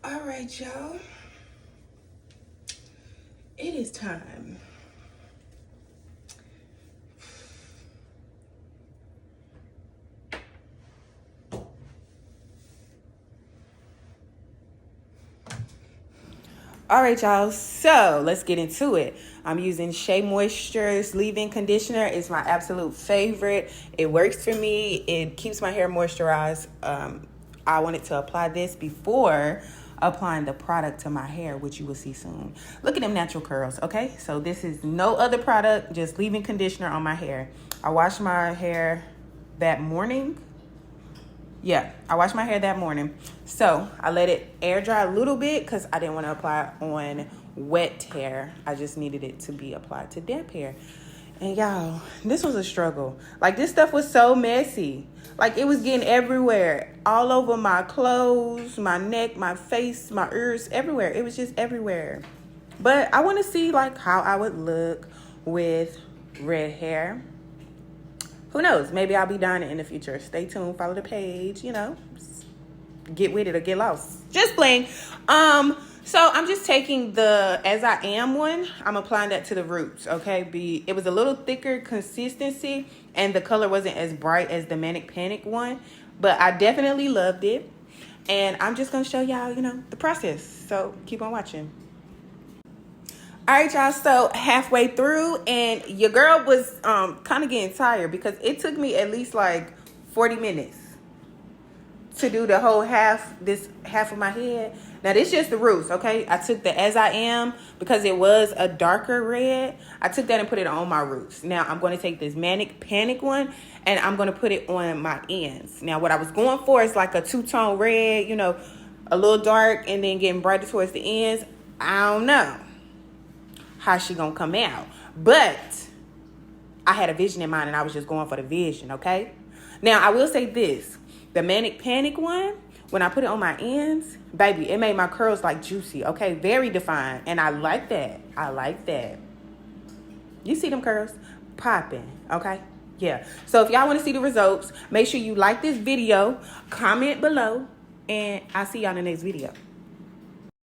All right, y'all. It is time. All right, y'all. So let's get into it. I'm using Shea Moisture's leave-in conditioner. It's my absolute favorite. It works for me. It keeps my hair moisturized. I wanted to apply this before applying the product to my hair, which you will see soon. Look at them natural curls, okay? So this is no other product, just leave-in conditioner on my hair. I washed my hair that morning. Yeah, I washed my hair that morning. So I let it air dry a little bit because I didn't want to apply it on wet hair. I just needed it to be applied to damp hair. And y'all, this was a struggle. Like, this stuff was so messy. Like, it was getting everywhere. All over my clothes, my neck, my face, my ears, everywhere. It was just everywhere. But I want to see, like, how I would look with red hair. Who knows? Maybe I'll be dyeing it in the future. Stay tuned. Follow the page. You know, get with it or get lost. Just playing. So I'm just taking the As I Am one. I'm applying that to the roots. Okay. It was a little thicker consistency, and the color wasn't as bright as the Manic Panic one, but I definitely loved it. And I'm just gonna show y'all, you know, the process. So keep on watching. All right, y'all, so halfway through, and your girl was kind of getting tired because it took me at least like 40 minutes to do the whole half of my head. Now, this is just the roots, okay? I took the As I Am because it was a darker red. I took that and put it on my roots. Now, I'm going to take this Manic Panic one, and I'm going to put it on my ends. Now, what I was going for is like a two-tone red, you know, a little dark and then getting brighter towards the ends. I don't know how she gonna come out, but I had a vision in mind and I was just going for the vision. Okay, now I will say this: the Manic Panic one, when I put it on my ends, baby, it made my curls like juicy. Okay, very defined, and I like that. You see them curls popping? Okay, yeah. So if y'all want to see the results, make sure you like this video, comment below, and I'll see y'all in the next video.